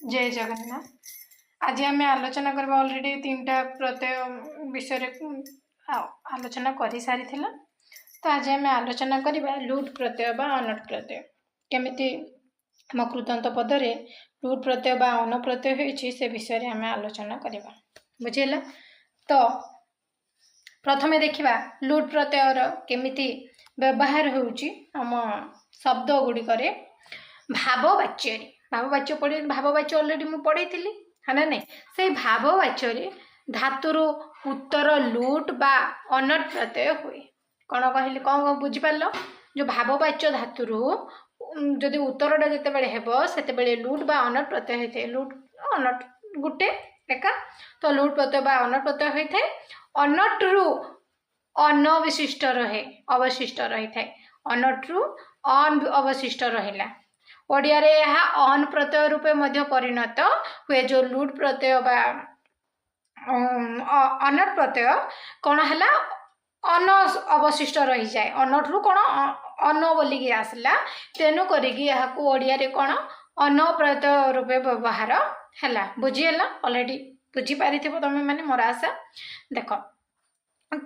जय जगन्नाथ। आज आम आलोचना करवा ऑलरेडी 3टा प्रत्यय विषय आलोचना कर सारी तो आज आम आलोचना करवा लुट प्रत्यय बा अनट प्रत्यय केमिति आम कृतंत पदरे लुट प्रत्यय बा अन प्रत्यय होइछि से विषय आम आलोचना करवा बुझेला। तो प्रथमे देखिबा लुट प्रत्ययर केमिति व्यवहार होउछि आम शब्द गुड़िकरे भाववाच्य भाववाच्य पढ़े भाववाच्य ऑलरेडी मु पढ़ी है ना नहीं से भाववाच्य धातुर उत्तर लुट बा अनट प्रत्यय हुए कौन कहले कौन बुझिपार जो भाववाच्य धातुर जदि उत्तरटा जिते हेब से लुट बा अनट प्रत्यय होता है। लुट अनट गुटे एका तो लुट प्रत्यय बा अनट प्रत्यय होता है। अनट रु अनविशिष्ट रहे अवशिष्ट रही था अनट रु अन अवशिष्ट रहिला ओडिया रे यह अन प्रत्यय रूपे मध्य परिणत हुए जो लुट प्रत्यय बा अनट प्रत्यय कौन है अन अवशिष्ट रही जाए अनट रु कौन अन बोलिकी आसला तेणु करिकी यहाकू ओडिया रे कौन अन प्रत्यय रूपे व्यवहार है बुझीगला ऑलरेडी बुझी पारिथिबो तमे माने मोर आशा देख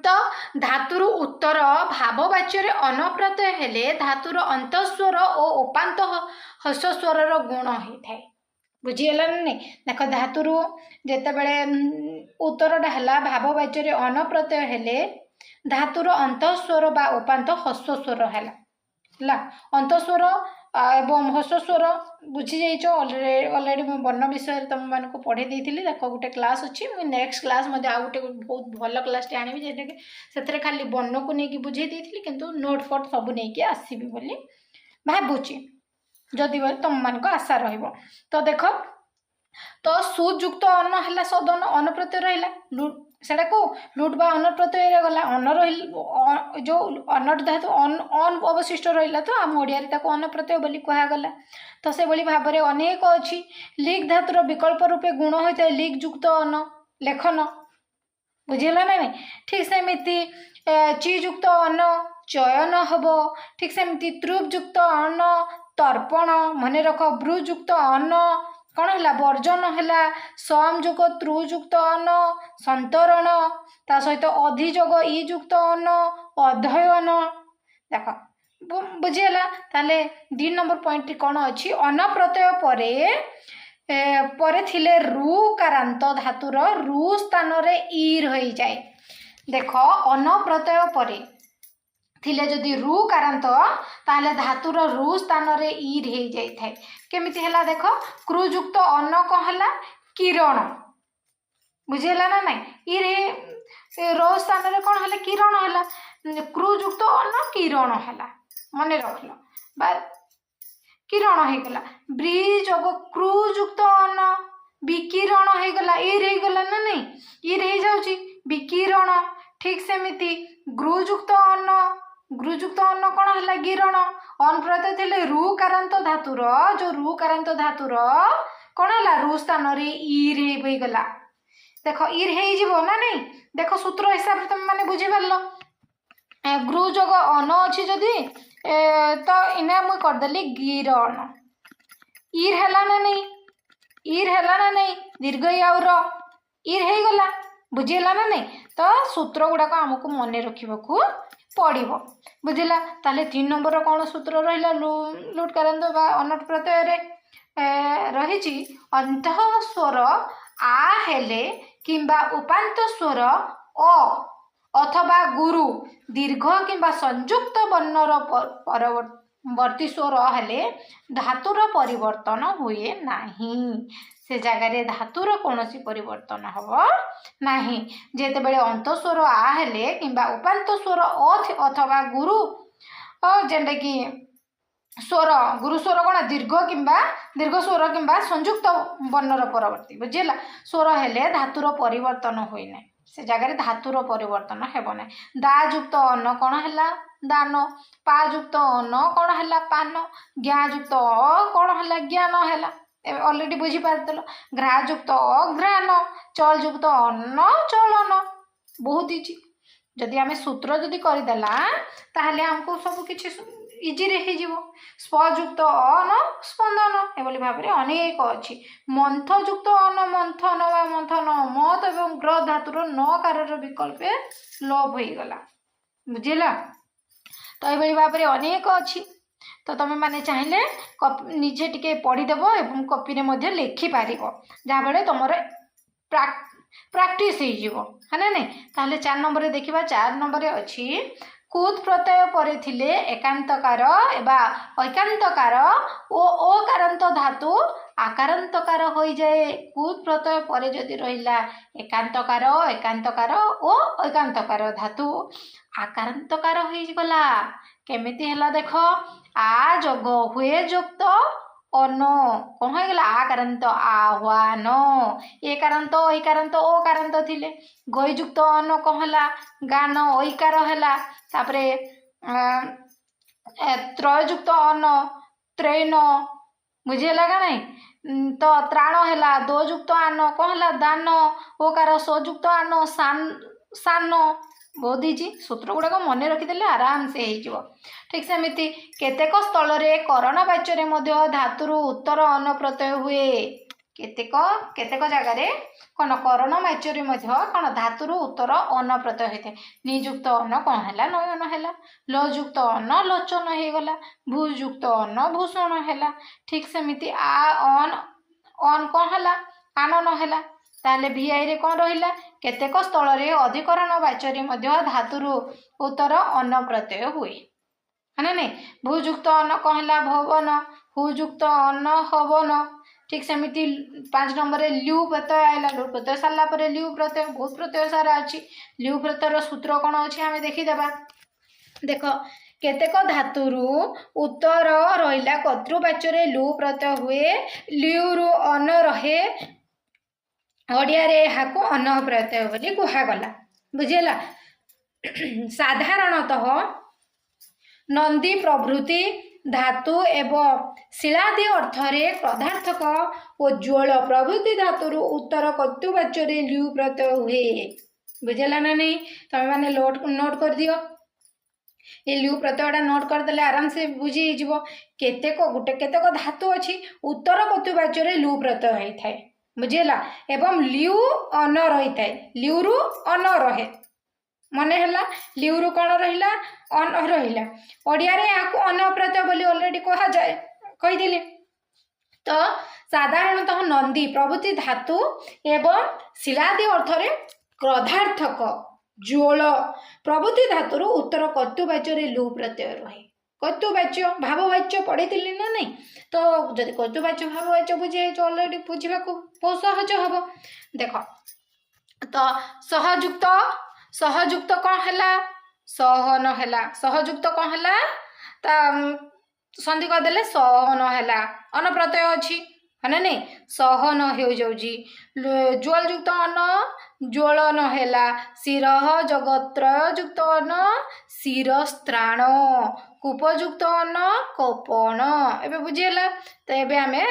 तो धातुर उत्तर भाववाच्य अन प्रत्यय हेले धातुर अंतस्वर और उपांत हस स्वर गुण होता है बुझीगला नहीं देख धातुर जिते बड़े उत्तरटा है भाववाच्य अन प्रत्यय हेले धातुर अंतस्वर बा उपांत हस स्वर है अंतस्वर एवं हस स्वर बुझी जाइछ ऑलरेडी मैं वर्ण विषय तुम मान को पढ़े देती देख गोटे क्लास अच्छी मुझे नेक्स्ट क्लास आ गोटे बहुत भल क्लास आनी से खाली वर्ण को लेकिन बुझे देती किंतु नोट फट सब नहीं आसबि बोली भावुची जदि तुम मान को आशा रहिबो। तो देख तो सुयुक्त अन्न है सदन अन प्रत्यय रहा सेटा को लुट बा अन प्रत्यय गला अन रही जो अनट धातु अन अवशिष्ट रहा तो आम ओडिया अन प्रत्यय बोली कहगला। तो से भाई भाव में अनेक अच्छी लिग धातुर विकल्प रूपे गुण होता है लिग युक्त अन लेखन बुझेगा ना नहीं ठीक सेमती चियुक्त अन चयन हम ठीक सेमती त्रुयुक्त अन तर्पण मन रख ब्रुयुक्त अन कौन है वर्जन है संयुग त्रुयुक्त अन संतरण ता सहित अधियोग इयुक्त अन अध्ययन देख बुझीगला। ताले 2 नंबर पॉइंट कौन अच्छी अन प्रत्यय परे थिले रु कारांत धातुर रु स्थान रे ई रही जाए देख अन प्रत्यय परे थिले जदि रु कारांत ताले धातुर रु स्थान रे ई रही जाई थाए केमिति हला देख क्रुयुक्त अन्न कौन है किरण बुझेला ना नहीं ई रे रो स्थान रे कौन है किरण है क्रुयुक्त अन्न किरण है मन रखल बा किरण हो गला ब्रिजोग क्रुयुक्त अन्न विकिरण हो गला ई रही गला ना नहीं ई रही जाउची विकिरण ठीक सेमिति गुरुयुक्त अन्न कौन है गिरण अन प्रत्यय थे रु कारांत धातुर जो रु कारांत धातुर कौन है रु स्थान रे ई रे गला देख ई रे ना नहीं देख सूत्र हिसाब से तुम मैंने बुझी पार ग्रु जोग अन अच्छी जदि तो इना मुझे करदेली गिरण ईर है ना नहीं ईर है ना नहीं दीर्घ आउर ईर हो गला बुझीगला ना नहीं तो सूत्र गुड़ाक आमको मन रखा पड़ो बुझला। ताले 3 नंबर कौन सूत्र रहा लुट कारांत बा अनट प्रत्यय रही अंत स्वर आ हेले किंबा उपांत स्वर अ अथवा गुरु दीर्घ किंबा संयुक्त वर्णर परवर्ती स्वर हेले धातुर परिवर्तन हुए नाही से जगार धातुर कौन परिवर्तन हम नाही जेते बेले अंत स्वर आ हेले किंबा उपांत स्वर अथवा गुरु जेंटा कि स्वर गुरु स्वर कौन दीर्घ स्वर किंबा संयुक्त वर्णर परवर्ती बुझेगा स्वर हेले धातुर परिवर्तन हुए ना से जगह धातुर परिवर्तन हेब ना दायुक्त अन्न कौन है दान पायुक्त अन्न कौन है पान ज्ञायुक्त कौन है ज्ञान है ऑलरेडी बुझी पारदेल घ्रायुक्त अघ्राण चलयुक्त अन्न चलन बहुत इजी जदि आम सूत्र जदि करदेला ताहले हमको सब किछि ଇଜିରେ ହେଇଯିବ। ସ୍ପଯୁକ୍ତ ଅନ ସ୍ପନ୍ଦନ ଏଭଳି ଭାବରେ ଅନେକ ଅଛି। ମନ୍ଥଯୁକ୍ତ ଅନ ମନ୍ଥନ ବା ମନ୍ଥନ ମତ ଏବଂ ଗ୍ର ଧାତୁର ନକାରର ବିକଳ୍ପେ ଲୋପ ହେଇଗଲା। ବୁଝିଲ? ତ ଏଭଳି ଭାବରେ ଅନେକ ଅଛି। ତ ତମେ ମାନେ ଚାହିଁଲେ ନିଜେ ଟିକେ ପଢ଼ିଦେବ ଏବଂ କପିରେ ମଧ୍ୟ ଲେଖିପାରିବ, ଯାହାଫଳରେ ତୁମର ପ୍ରାକ୍ଟିସ୍ ହେଇଯିବ। ହଁ ନା ନାଇଁ? ତାହେଲେ 4 ନମ୍ବରରେ ଦେଖିବା। 4 ନମ୍ବରରେ ଅଛି କୁତ୍ ପ୍ରତ୍ୟୟ ପରେ ଥିଲେ ଏକାନ୍ତକାର ବା ଐକାନ୍ତକାର ଓ ଅକାରାନ୍ତ ଧାତୁ ଆକାରାନ୍ତକାର ହୋଇଯାଏ। କୁତ୍ ପ୍ରତ୍ୟୟ ପରେ ଯଦି ରହିଲା ଏକାନ୍ତକାର ଓ ଐକାନ୍ତକାର ଧାତୁ ଆକାରାନ୍ତକାର ହେଇଗଲା। କେମିତି ହେଲା ଦେଖ, ଆ ଯୋଗ ହୁଏ ଯୁକ୍ତ ଅନ କଣ ହେଇଗଲା? ଆକାରାନ୍ତ ଆହ୍ୱାନ। ଏକାରାନ୍ତ ଐକାରାନ୍ତ ଓକାରାନ୍ତ ଥିଲେ। ଗୈଯୁକ୍ତ ଅନ କଣ ହେଲା? ଗାନ ଐକାର ହେଲା। ତାପରେ ତ୍ରୟଯୁକ୍ତ ଅନ ତ୍ରୈନ। ବୁଝିହେଲା କି ନାଇଁ? ତ ତ୍ରାଣ ହେଲା। ଦୋଯୁକ୍ତ ଆନ କଣ ହେଲା? ଦାନ। ଓକାର ସଯୁକ୍ତ ଆନ ସାନ। ବହୁତ ହେଇଛି। ସୂତ୍ର ଗୁଡ଼ାକ ମନେ ରଖିଦେଲେ ଆରାମସେ ହେଇଯିବ। ଠିକ୍ ସେମିତି କେତେକ ସ୍ଥଳରେ କରଣ ବାଚ୍ୟରେ ମଧ୍ୟ ଧାତୁରୁ ଉତ୍ତର ଅନ ପ୍ରତ୍ୟୟ ହୁଏ। କେତେକ ଜାଗାରେ କ'ଣ କରଣ ବାଚ୍ୟରେ ମଧ୍ୟ କ'ଣ ଧାତୁରୁ ଉତ୍ତର ଅନ ପ୍ରତ୍ୟୟ ହୋଇଥାଏ। ନିଯୁକ୍ତ ଅନ କ'ଣ ହେଲା? ନୟନ ହେଲା। ଲଯୁକ୍ତ ଅନ ଲୋଚନ ହେଇଗଲା। ଭୂଯୁକ୍ତ ଅନ ଭୂଷଣ ହେଲା। ଠିକ୍ ସେମିତି ଆ ଅନ କ'ଣ ହେଲା? ଆନନ ହେଲା। ତାହେଲେ ଭିଆଇରେ କ'ଣ ରହିଲା? କେତେକ ସ୍ଥଳରେ ଅଧିକରଣ ବାଚ୍ୟରେ ମଧ୍ୟ ଧାତୁରୁ ଉତ୍ତର ଅନ ପ୍ରତ୍ୟୟ ହୁଏ। ନା ନାଇଁ? ଭୂଯୁକ୍ତ ଅନ କ'ଣ ହେଲା? ଭବନ। ହୁଯୁକ୍ତ ଅନ ହବନ। ଠିକ୍ ସେମିତି 5 ନମ୍ବରରେ ଲ୍ୟୁ ପ୍ରତ୍ୟୟ ଆଇଲା। ଲ୍ୟୁ ପ୍ରତ୍ୟୟ ସାରିଲା ପରେ ଲ୍ୟୁ ପ୍ରତ୍ୟୟ, ବହୁତ ପ୍ରତ୍ୟୟ ସାରା ଅଛି। ଲ୍ୟୁ ପ୍ରତ୍ୟୟର ସୂତ୍ର କ'ଣ ଅଛି ଆମେ ଦେଖିଦେବା। ଦେଖ, କେତେକ ଧାତୁରୁ ଉତ୍ତର ରହିଲା କର୍ତ୍ତୃବାଚ୍ୟରେ ଲ୍ୟୁ ପ୍ରତ୍ୟୟ ହୁଏ। ଲ୍ୟୁରୁ ଅନ ରହେ। ଓଡ଼ିଆରେ ଏହାକୁ ଅନ ପ୍ରତ୍ୟୟ ବୋଲି କୁହାଗଲା। ବୁଝିହେଲା? ସାଧାରଣତଃ ନନ୍ଦୀ ପ୍ରଭୃତି ଧାତୁ ଏବଂ ଶିଳାଦି ଅର୍ଥରେ କ୍ରୋଧାର୍ଥକ ଓ ଜ୍ୱଳ ପ୍ରଭୃତି ଧାତୁରୁ ଉତ୍ତର କର୍ତ୍ତୃବାଚ୍ୟରେ ଲ୍ୟୁ ପ୍ରତ୍ୟୟ ହୁଏ। ବୁଝିହେଲା ନା ନାହିଁ? ତମେ ମାନେ ନୋଟ୍ କରିଦିଅ। ଏ ଲ୍ୟୁ ପ୍ରତ୍ୟୟଟା ନୋଟ୍ କରିଦେଲେ ଆରାମସେ ବୁଝି ହେଇଯିବ। କେତେକ ଧାତୁ ଅଛି ଉତ୍ତର କର୍ତ୍ତୃବାଚ୍ୟରେ ଲ୍ୟୁ ପ୍ରତ୍ୟୟ ହେଇଥାଏ। ବୁଝିହେଲା? ଏବଂ ଲ୍ୟୁ ଅନ ରହିଥାଏ। ଲ୍ୟୁରୁ ଅନ ରହେ। ମନେ ହେଲା? ଲ୍ୟୁରୁ କ'ଣ ରହିଲା? ଅନ ରହିଲା। ଓଡ଼ିଆରେ ଏହାକୁ ଅନ ପ୍ରତ୍ୟୟ ବୋଲି ଅଲରେଡି କୁହାଯାଏ, କହିଦେଲି। ତ ସାଧାରଣତଃ ନନ୍ଦୀ ପ୍ରଭୃତି ଧାତୁ ଏବଂ ଶିଳାଦି ଅର୍ଥରେ କ୍ରୋଧାର୍ଥକ ଜ୍ୱଳ ପ୍ରଭୃତି ଧାତୁରୁ ଉତ୍ତର କର୍ତ୍ତୃବାଚ୍ୟରେ ଲ୍ୟୁ ପ୍ରତ୍ୟୟ ରହେ। କର୍ତ୍ତୃବାଚ୍ୟ ଭାବବାଚ୍ୟ ପଢ଼ିଥିଲି ନା ନାହିଁ? ତ ଯଦି କର୍ତ୍ତୃବାଚ୍ୟ ଭାବବାଚ୍ୟ ବୁଝିଯାଇଛ ଅଲରେଡି, ବୁଝିବାକୁ ବହୁତ ସହଜ ହବ। ଦେଖ, ତ ସହଯୁକ୍ତ କ'ଣ ହେଲା? ସହନ ହେଲା। ସହଯୁକ୍ତ କ'ଣ ହେଲା? ତା ସନ୍ଧି କରିଦେଲେ ସହନ ହେଲା। ଅନ ପ୍ରତ୍ୟୟ ଅଛି, ମାନେ ନାଇଁ? ସହନ ହେଇଯାଉଛି। ଜ୍ୱଳଯୁକ୍ତ ଅନ ଜ୍ୱଳନ ହେଲା। ଶିରଃ ଜଗତ୍ରୟଯୁକ୍ତ ଅନ ଶିରସ୍ତ୍ରାଣ। କୂପଯୁକ୍ତ ଅନ କୋପଣ। ଏବେ ବୁଝିହେଲା? ତ ଏବେ ଆମେ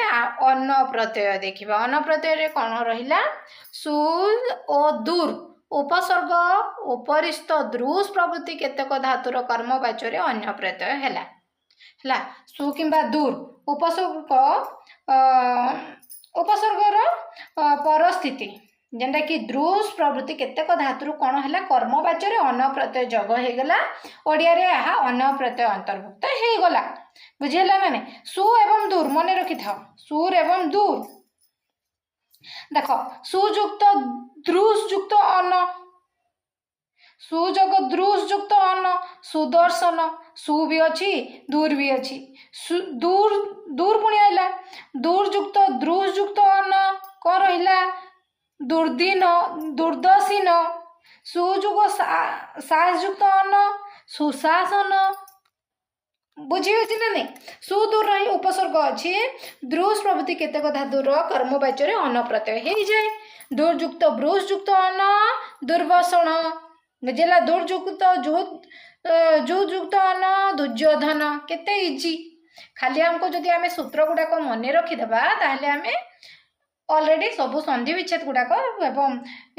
ଅନ ପ୍ରତ୍ୟୟ ଦେଖିବା। ଅନ ପ୍ରତ୍ୟୟରେ କ'ଣ ରହିଲା? ସୁ ଓ ଦୂର ଉପସର୍ଗ ଉପରିସ୍ଥ ଦୃଶ୍ ପ୍ରଭୃତି କେତେକ ଧାତୁର କର୍ମବାଚ୍ୟରେ ଅନ୍ୟ ପ୍ରତ୍ୟୟ ହେଲା। ସୁ କିମ୍ବା ଦୂର ଉପସର୍ଗର ପରସ୍ଥିତି, ଯେନ୍ଟାକି ଦୃଶ୍ ପ୍ରଭୃତି କେତେକ ଧାତୁରୁ କ'ଣ ହେଲା? କର୍ମବାଚ୍ୟରେ ଅନ ପ୍ରତ୍ୟୟ ଯୋଗ ହେଇଗଲା। ଓଡ଼ିଆରେ ଏହା ଅନ ପ୍ରତ୍ୟୟ ଅନ୍ତର୍ଭୁକ୍ତ ହେଇଗଲା। ବୁଝିହେଲା ନା ନାହିଁ? ସୁ ଏବଂ ଦୂର ମନେ ରଖିଥାଅ। ସୁର ଏବଂ ଦୂର। ଦେଖ, ସୁଯୁକ୍ତ ଦୃଶ୍ ଯୁକ୍ତ ଅନ। ସୁଯୋଗ ଦୃଶ୍ ଯୁକ୍ତ ଅନ। ସୁଦର୍ଶନ। ସୁ ବି ଅଛି, ଦୂର ବି ଅଛି। ଦୂର ପୁଣି ଆଇଲା। ଦୂର ଯୁକ୍ତ ଦୃଶ୍ ଯୁକ୍ତ ଅନ କ'ଣ ରହିଲା? ଦୁର୍ଦିନ ଦୁର୍ଦଶୀନ। ସୁଯୁଗ ସାହସ ଯୁକ୍ତ ଅନ ସୁଶାସନ। ବୁଝି ହେଉଛି ନା ନାହିଁ? ସୁଦୂର ରହି ଉପସର୍ଗ ଅଛି। ଦୃଶ୍ ପ୍ରଭୃତି କେତେକ ଧାତୁର କର୍ମବାଚ୍ୟରେ ଅନ ପ୍ରତ୍ୟୟ ହେଇଯାଏ। ଦୁର୍ଯୁକ୍ତ ବୃଷ୍ ଯୁକ୍ତ ଅନ ଦୁର୍ବାସନ। ବୁଝିଲା? ଦୁର୍ଯୁକ୍ତ ଯୁକ୍ତ ଅନ ଦୁର୍ଯ୍ୟୋଧନ। କେତେ ଇଜି। ଖାଲି ଆମକୁ ଯଦି ଆମେ ସୂତ୍ର ଗୁଡ଼ାକ ମନେ ରଖିଦେବା ତାହେଲେ ଆମେ ଅଲରେଡି ସବୁ ସନ୍ଧି ବିଚ୍ଛେଦ ଗୁଡ଼ାକ ଏବଂ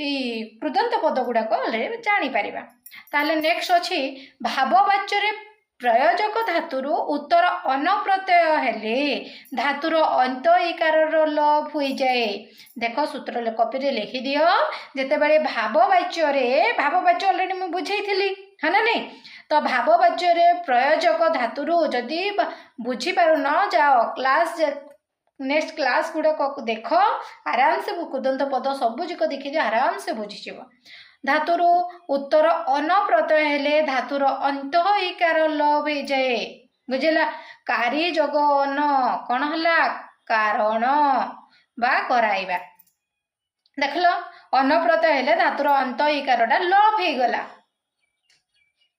ଏଇ କୃଦନ୍ତ ପଦ ଗୁଡ଼ାକ ଅଲରେଡି ଜାଣିପାରିବା। ତାହେଲେ ନେକ୍ସଟ ଅଛି ଭାବବାଚ୍ୟରେ प्रयोजक धातुरु उत्तर अन प्रत्यय हेले धातुर अंत इकारर लोप हो जाए। देख सूत्र कॉपी लिखि दियो जेतेबेले भाववाच्य ऑलरेडी मैं बुझाई है ना नहीं। तो भाववाच्य प्रयोजक धातुरु जदि बुझी पार न जाओ क्लास नेक्स्ट क्लास गुड़ाक देख आराम से कुदंत पद सबुजिक देखी आराम से बुझीज। धातुर उत्तर अन प्रत्यय हेले धातुर अंत इकार लोप हो जाए बुझेला। कारी जोग अन कौन है कारण बा कराइबा देखल अन प्रत्यय हेले धातुर अंत इकारटा लोप हो गला।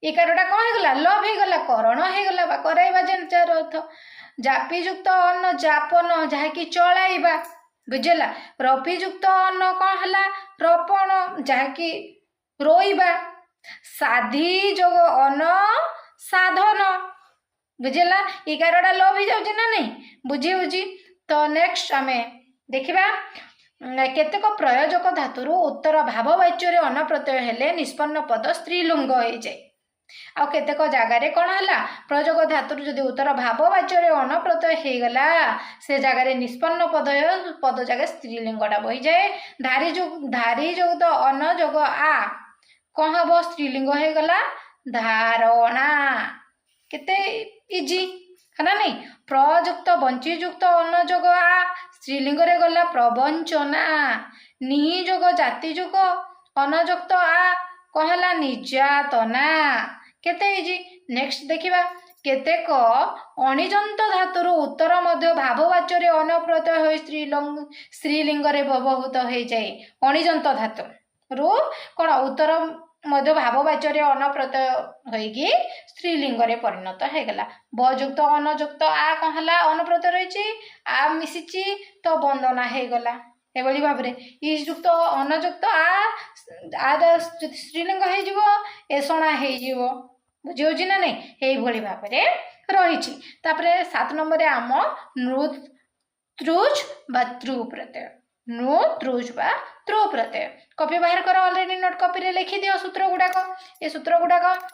इकारटा कौन हो गला लोप हो गला करण हो गला बा कराइबा जार अर्थ। जापियुक्त अन्न जापन जहाँकि चलाइबा बुझेला। प्रपियुक्त अन्न कौन है प्रपण जहाँकि रोइबा। साधी जोग अन्न साधन बुझेला। इकारटा लोप हो जाउछि ना नहीं बुझी बुझी। तो नेक्स्ट आमे देखिबा केतेक प्रयोजक धातुरु उत्तर भाववाच्य अन प्रत्यय हेले निष्पन्न पद स्त्रीलिंग हो जाए। आ केतेक जगार कौन है प्रयोजक धातुर जदि उत्तर भाववाच्य अन प्रत्यय हो गला से जगार निष्पन्न पद जगह स्त्रीलिंगटा बही जाए। धारी जोग अन जोग आ कौन हम स्त्रीलिंग हो गला धारणा केते इजी है ना नहीं। प्रयुक्त वंशीयुक्त अन जोग आ स्त्रीलिंग रे गला प्रवंचना। नि जोग जाति जोग अनजुक्त आ कौन है निर्यातना केते इजी। नेक्स्ट देखिबा केतेक अणिजंत धातुर उत्तर मध्य भाववाच्य अन प्रत्यय हो स्त्रीलिंग रे व्यवहृत हो जाए। अणिजंत धातु रु कौन उत्तर मध्य भाववाच्य अन प्रत्यय होगी स्त्रीलिंग रे परिणत हो गला। बयुक्त अनजुक्त आ कौन है अन प्रत्यय रही आ मिशिची तो वंदना हो गला। एभली भाव में युक्त अनजुक्त आ स्त्रीलिंग हो एषणा हो बुझी ना नहीं यही भाव में रही। तापरे 7 नंबर आम नृत्रुज बा त्रु प्रत्यय नृत्रुज बा त्रु प्रत्यय कॉपी बाहर कर ऑलरेडी नोट कॉपी रे लिखि दियो सूत्र गुड़ाक। ये सूत्र गुड़ाक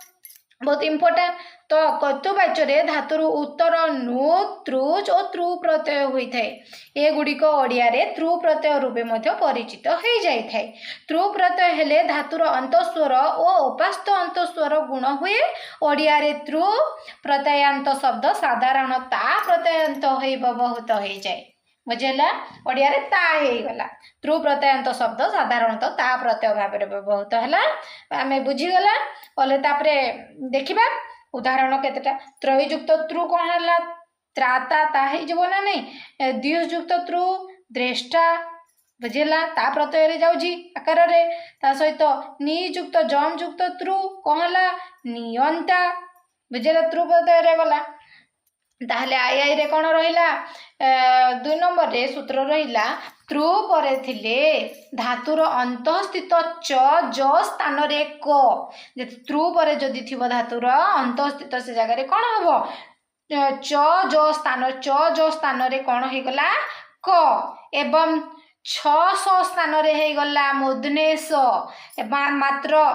बहुत इंपोर्टेंट। तो कतुवाच्य धातुर उत्तर नु त्रुज और त्रु प्रत्यय होता है। ये गुड़िक ओडिया रे त्रु प्रत्यय रूपे मध्य परिचित हो जाए। त्रु प्रत्यय हेले धातुर अंतस्वर और उपास्त अंतस्वर गुण हुए। ओडिया रे त्रु प्रत्ययांत शब्द साधारणता प्रत्ययांत हो व्यवहृत हो जाए बुझेला। ओडिया रे ता हो गला त्रु प्रत्ययांत शब्द साधारणतः ता प्रत्यय भाव में व्यवहृत है आमे बुझीगला। बोले तापरे देखिबा उदाहरण केतेटा त्रयुक्त त्रु कौन है त्राता ता हो ना नहीं। द्वियुक्त त्रु द्रेष्टा बुझेला ता प्रत्यय रे जाउजी आकार रे। ता सहित नियुक्त जम युक्त त्रु कौन है नियंता बुझेला त्रु प्रत्यय रे गला। ताहले आई आई रे कौन रहिला 2 नंबर रे सूत्र रहिला त्रु परे थिले धातुर अंतस्थित च ज स्थान रे क जे त्रु परे जदि थिबो धातुर अंतस्थित से जगह रे कौन हबो च ज स्थान रे कौन हो गला क एवं 600 स्थान रे हो गला मूर्धनेश एवं मात्र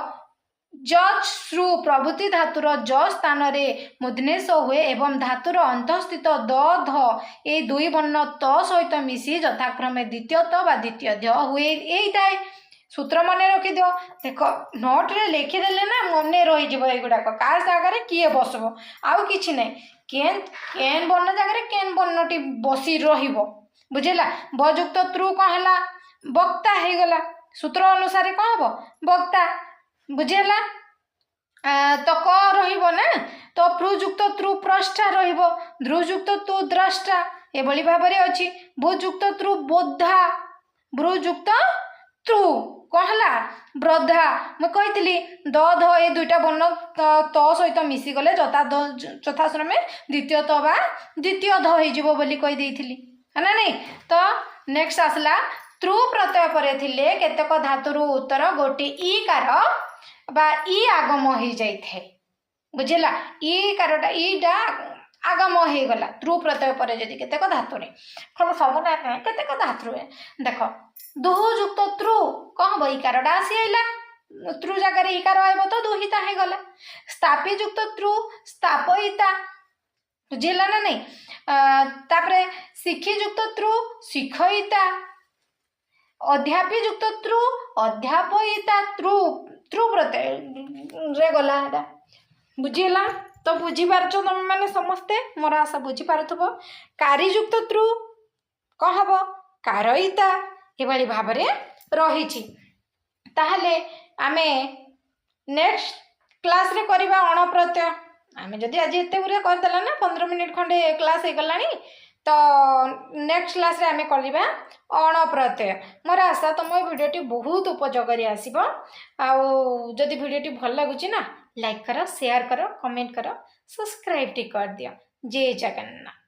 जज श्रु प्रभृति धातुर ज स्थान रे मूर्धनेश हुए एवं धातुर अंतस्थित द ध ये दुई वर्ण त सहित मिसी यथाक्रमे द्वितीय त बा द्वितीय ध हुए यही सूत्र मन रखी दियो। देख नोट रे लिखिदेले ना मन रही युवाक का जगार किए बसब आउ कि ना केन केन वर्ण जगह केन वर्णटी बसी रहिबो बुझेला। बयुक्त त्रु कौन है वक्ता हो गला सूत्र अनुसार कौन हम वक्ता बुझेला। तो क रहिबो ना तो प्रुयुक्त त्रु प्रष्टा रहिबो ध्रुयुक्त त्रु द्रष्टा एभली भाव में अच्छी। भुयुक्त त्रु बोधा भ्रुयुक्त त्रु कौन है ब्रधा मुझे कही द ध ये दुईटा वर्ण त सहित मिसी गले यथाश्रमे द्वितीय त बा द्वितीय ध हो कही है ना नहीं। तो नेक्स्ट आसला त्रु प्रत्यय परे थिले केतेक धातुर उत्तर गोटे ईकार बा ई आगम हो जाए बुझेला। ई कारटा ईटा आगम हो गला त्रु प्रत्यय पर जदि केतेक धातुरे खाली सब ना केतेक धातुरे देख दुहुयुक्त त्रु कौन हम ई कारटा आसी आइला त्रु जगह इकार आइब तो दुहिता है गला स्थापी युक्त त्रु स्थापयिता बुझिला ना नहीं तापरे शिक्षी युक्त त्रु शिक्षयिता अध्यापी युक्त त्रु अध्यापयिता त्रु त्रु प्रत्यय रे गला है बुझिला तो बुझी पारछ तुम माने समस्ते मोर आशा बुझी पारथबो कारीयुक्त त्रु कौन हम कारयिता एभली भाव में रही ताहले आमे नेक्स्ट क्लास रे करबा अणप्रत्यय आमे जदि आज एते गुरे करदेला ना 15 मिनिट खंडे क्लास हे गलानी तो नेक्स्ट क्लास रे आमे करबा अणप्रत्यय मोर आशा तुम वीडियोटी बहुत उपयोगी आसीबो आ जदि वीडियोटी भल लागुची ना लाइक करो शेयर करो कमेंट करो सब्सक्राइब टी कर दियो जय जगन्नाथ।